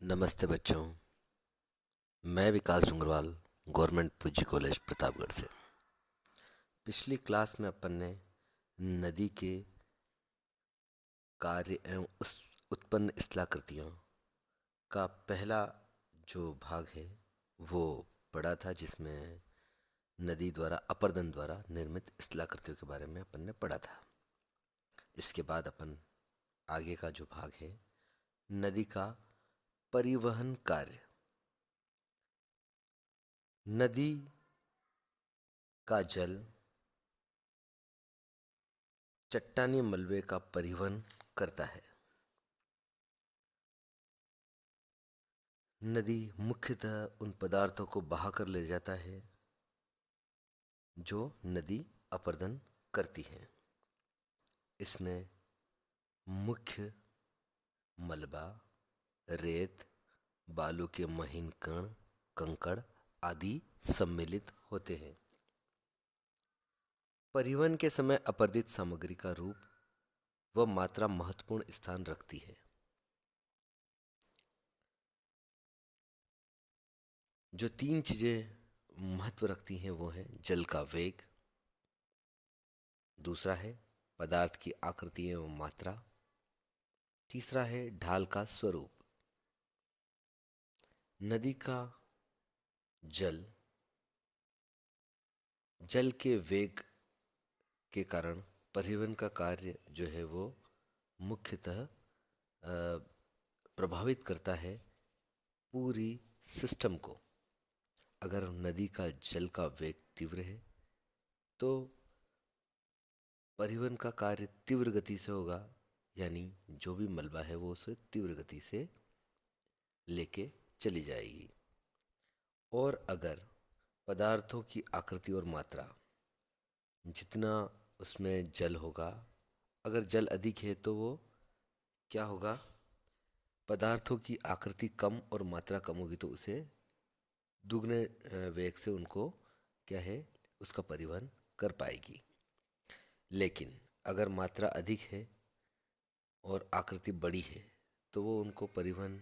नमस्ते बच्चों। मैं विकास उग्रवाल, गवर्नमेंट पीजी कॉलेज प्रतापगढ़ से। पिछली क्लास में अपन ने नदी के कार्य एवं उस उत्पन्न स्थलाकृतियों का पहला जो भाग है वो पढ़ा था, जिसमें नदी द्वारा अपरदन द्वारा निर्मित स्थलाकृतियों के बारे में अपन ने पढ़ा था। इसके बाद अपन आगे का जो भाग है, नदी का परिवहन कार्य। नदी का जल चट्टानी मलबे का परिवहन करता है। नदी मुख्यतः उन पदार्थों को बहाकर ले जाता है जो नदी अपरदन करती है। इसमें मुख्य मलबा, रेत, बालू के महीन कण, कंकड़ आदि सम्मिलित होते हैं। परिवहन के समय अपरदित सामग्री का रूप व मात्रा महत्वपूर्ण स्थान रखती है। जो तीन चीजें महत्व रखती हैं वो है जल का वेग, दूसरा है पदार्थ की आकृति एवं मात्रा, तीसरा है ढाल का स्वरूप। नदी का जल जल के वेग के कारण परिवहन का कार्य जो है वो मुख्यतः प्रभावित करता है पूरी सिस्टम को। अगर नदी का जल का वेग तीव्र है तो परिवहन का कार्य तीव्र गति से होगा, यानी जो भी मलबा है वो उसे तीव्र गति से लेके चली जाएगी। और अगर पदार्थों की आकृति और मात्रा, जितना उसमें जल होगा, अगर जल अधिक है तो वो क्या होगा, पदार्थों की आकृति कम और मात्रा कम होगी तो उसे दुगने वेग से उनको क्या है उसका परिवहन कर पाएगी। लेकिन अगर मात्रा अधिक है और आकृति बड़ी है तो वो उनको परिवहन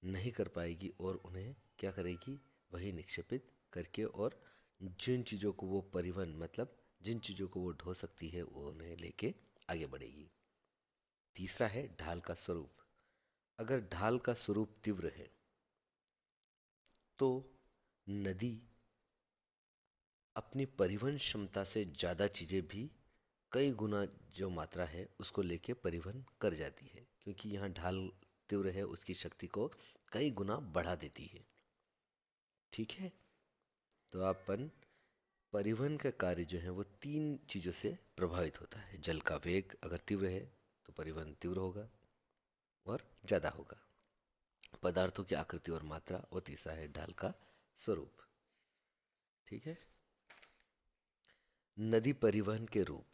नहीं कर पाएगी और उन्हें क्या करेगी, वही निक्षेपित करके, और जिन चीज़ों को वो परिवहन मतलब जिन चीज़ों को वो ढो सकती है वो उन्हें लेके आगे बढ़ेगी। तीसरा है ढाल का स्वरूप। अगर ढाल का स्वरूप तीव्र है तो नदी अपनी परिवहन क्षमता से ज़्यादा चीज़ें भी कई गुना जो मात्रा है उसको लेके परिवहन कर जाती है, क्योंकि यहाँ ढाल तीव्र है, उसकी शक्ति को कई गुना बढ़ा देती है। ठीक है, तो अपन परिवहन का कार्य जो है वो तीन चीज़ों से प्रभावित होता है। जल का वेग अगर तीव्र है तो परिवहन तीव्र होगा और ज़्यादा होगा, पदार्थों की आकृति और मात्रा, और तीसरा है ढाल का स्वरूप। ठीक है। नदी परिवहन के रूप।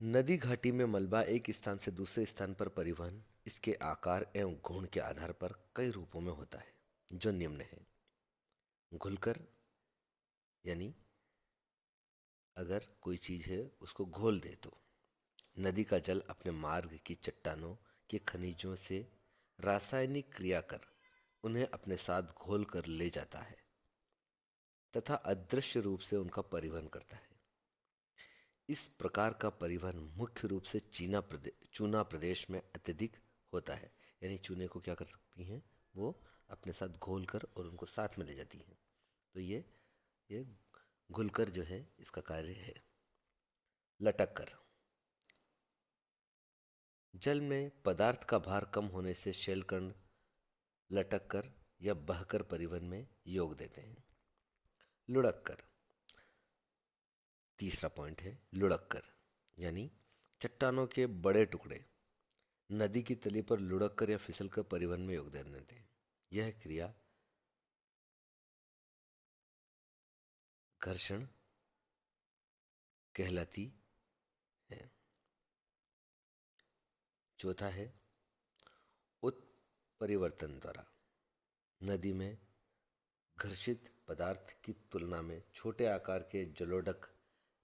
नदी घाटी में मलबा एक स्थान से दूसरे स्थान पर परिवहन इसके आकार एवं गुण के आधार पर कई रूपों में होता है, जो निम्न है। घुलकर, यानी अगर कोई चीज है उसको घोल दे तो नदी का जल अपने मार्ग की चट्टानों के खनिजों से रासायनिक क्रिया कर उन्हें अपने साथ घोल कर ले जाता है तथा अदृश्य रूप से उनका परिवहन करता है। इस प्रकार का परिवहन मुख्य रूप से चूना प्रदेश में अत्यधिक होता है। यानी चूने को क्या कर सकती हैं, वो अपने साथ घोल कर और उनको साथ में ले जाती हैं। तो ये घुलकर जो है इसका कार्य है। लटक कर, जल में पदार्थ का भार कम होने से शैलकण लटक कर या बहकर परिवहन में योग देते हैं। लुढ़क कर, तीसरा पॉइंट है लुढ़क कर, यानी चट्टानों के बड़े टुकड़े नदी की तली पर लुढ़क कर या फिसल कर परिवहन में योगदान देते हैं। यह क्रिया घर्षण कहलाती है। चौथा है उत्परिवर्तन द्वारा। नदी में घर्षित पदार्थ की तुलना में छोटे आकार के जलोढ़क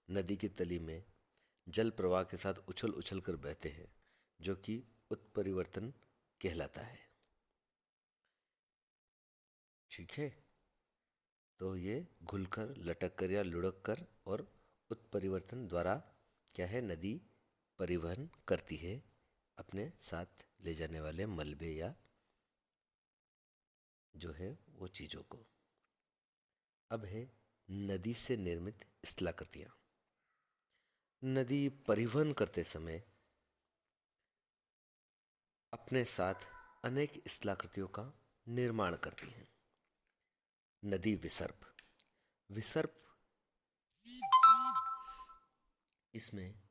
नदी की तली में जल प्रवाह के साथ उछल उछल कर बहते हैं, जो कि उत्परिवर्तन कहलाता है। ठीक है, तो ये घुलकर, लटक कर या लुढ़क कर और उत्परिवर्तन द्वारा क्या है, नदी परिवहन करती है अपने साथ ले जाने वाले मलबे या जो है वो चीजों को। अब है नदी से निर्मित स्थलाकृतियां। नदी परिवहन करते समय अपने साथ अनेक स्थलाकृतियों का निर्माण करती हैं। नदी विसर्प, विसर्प इसमें